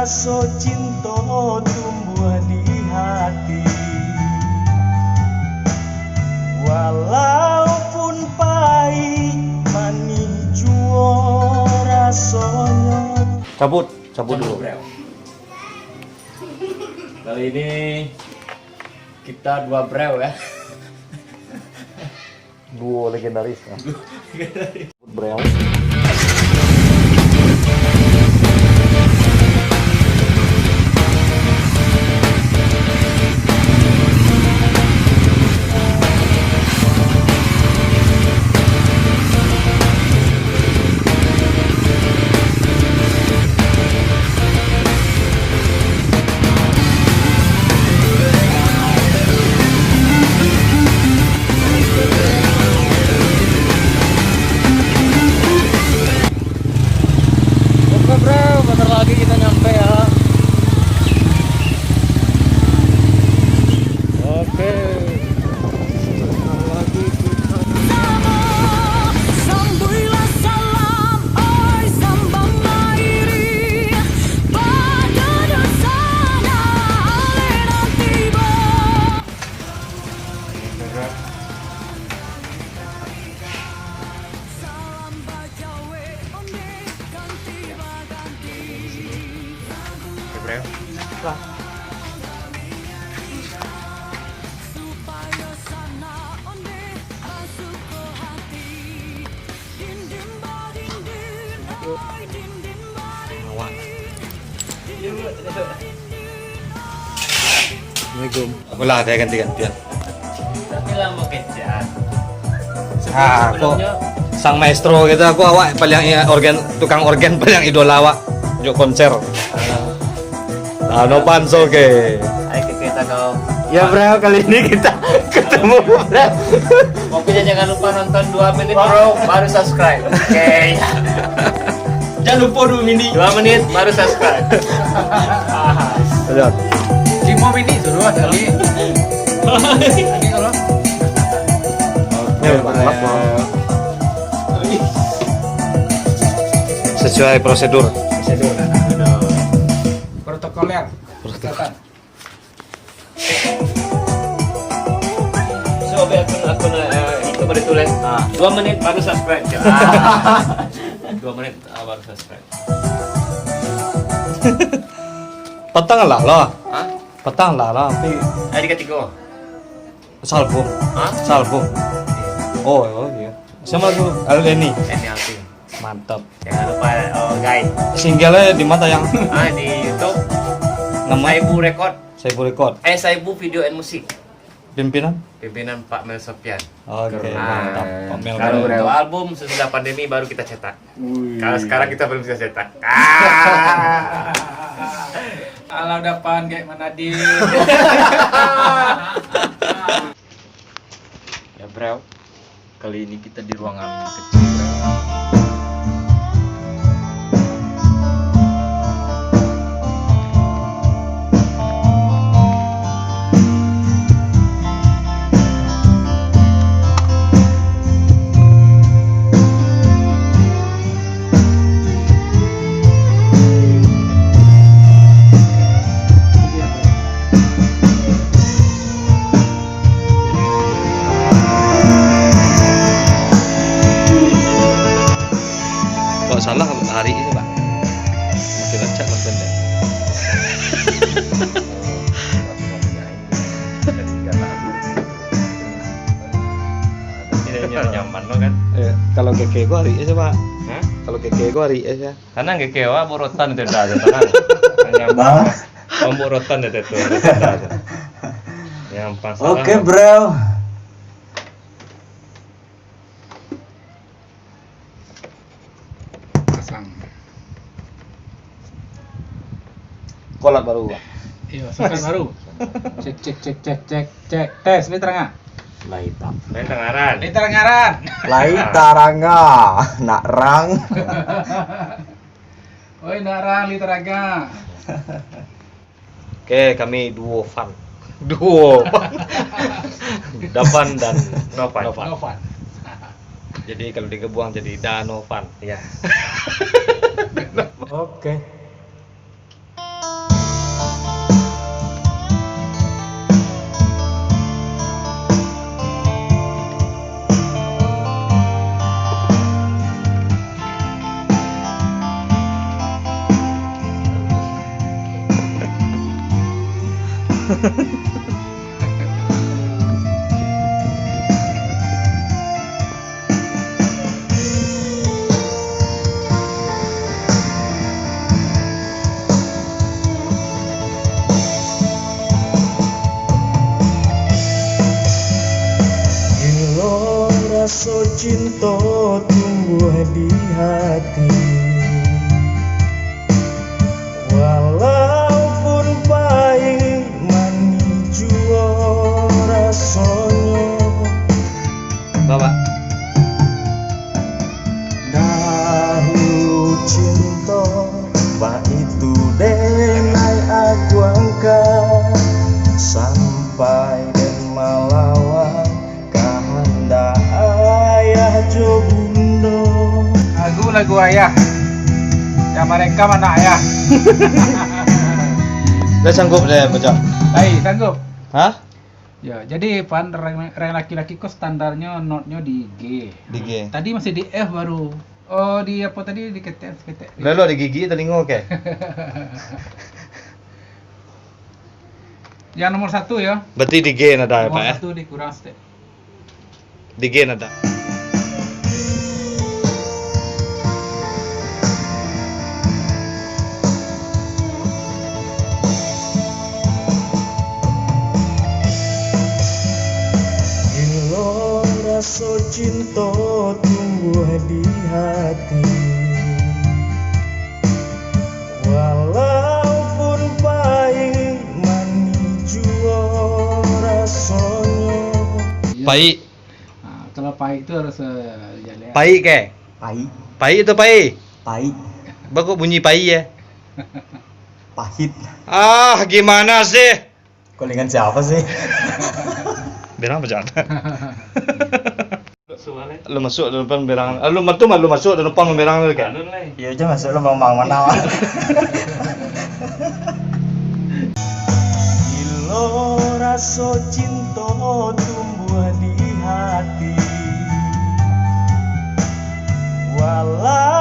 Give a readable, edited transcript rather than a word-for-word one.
raso cinta tumbuh di hati. Walaupun pahit manis jua rasanya. Cabut dulu. Bro. Kali ini kita dua bro ya. Duo legendaris ya. Brel. Assalamualaikum. Apalah saya ganti-gantian. Tapi lama kejar. Aku sang maestro gitu, aku awak paling tukang organ paling idola awak untuk konser. No panso ke. Ayo kita kau. Ya bro, kali ini kita ketemu bro. Pokoknya jangan lupa nonton 2 menit bro, baru subscribe. Oke. Jangan lupa 2 menit. 2 menit baru subscribe. Lihat. 5 menit dulu kali. Ini kalau sesuai prosedur. protokoler. Kesehatan. Coba akun itu baru tulis. 2 menit baru subscribe. 2 menit baru subscribe. Petang lah loh. Hah? Petang lah tapi Ayo ketiga. salbum. Hah? Salbum. Oh iya. Sama tuh Aleni. Ini Alvin. Mantap. Jangan lupa guys. Singlenya di mana yang Di YouTube namanya Saibu Record. Saibu Record. Saibu Video and Musik. Pimpinan? Pimpinan Pak Mel Sofian. Oke, Keren. mantap. Pak Mel. Kalau untuk album sesudah pandemi baru kita cetak. Kalau sekarang kita belum bisa cetak. Alah depan kayak mana di. Ya bro, kali ini kita di ruangan kecil bro. Kok salah hari ini pak? Kita cek kontennya. Tidak nyaman lo kan? Kalau keke gua hari ini pak. Hah? Kalau keke gua hari ini ya. Karena nggak kewa borotan itu dah aja tenang. Nyaman. Pemborotan itu tuh. Yang pas. Oke bro. Pasang. Kolak baru pak. Iya, sampai baru. Cek. Tes, ini terang. Laita. Main tengaran. Ini terangaran. Laita ranga. Nak rang. Oi, narang li teraga. Oke, kami duo fun. Duo fun. Davan dan Novan. Novan. Jadi kalau digebuang jadi Danovan. Iya. Oke. Bila rasa cinta tumbuh di hati, walaupun pahit manis jua rasanya. Bapak. Dahulu cinta bah itu denai aku angkat sampai dan melawan kehendak ayah jo bunda. Lagu ayah. Yang mereka mana ayah? Dah sanggup deh baca. Baik, sanggup. Hah? Ya, jadi pan reng laki-laki kok standarnya notnya di G. Di G. Tadi masih di F baru. Oh, di apa tadi di ketek. Lalu di gigi telinga oke. Yang nomor 1 ya. Berarti di G nada ya, Pak Nomor ya? 1 dikurang step. Di G nada. Bila rasa cinta tumbuh di hati, walaupun pahit manis jua rasanya. Pai. Nah, kalau pahit itu harus jalan. Pai ke? Pahit, Pai itu pai. pahit, Bagus bunyi pai ya. pahit. Ah, gimana sih? Kolingan siapa sih? Berang apa jangan? Soalnya Lu masuk dalam depan berang. Lu mantu mah lu masuk dalam depan berang lu kan? kanun lah. Iya aja masuk lo bang mana? Bila rasa cinta tumbuh di hati, walau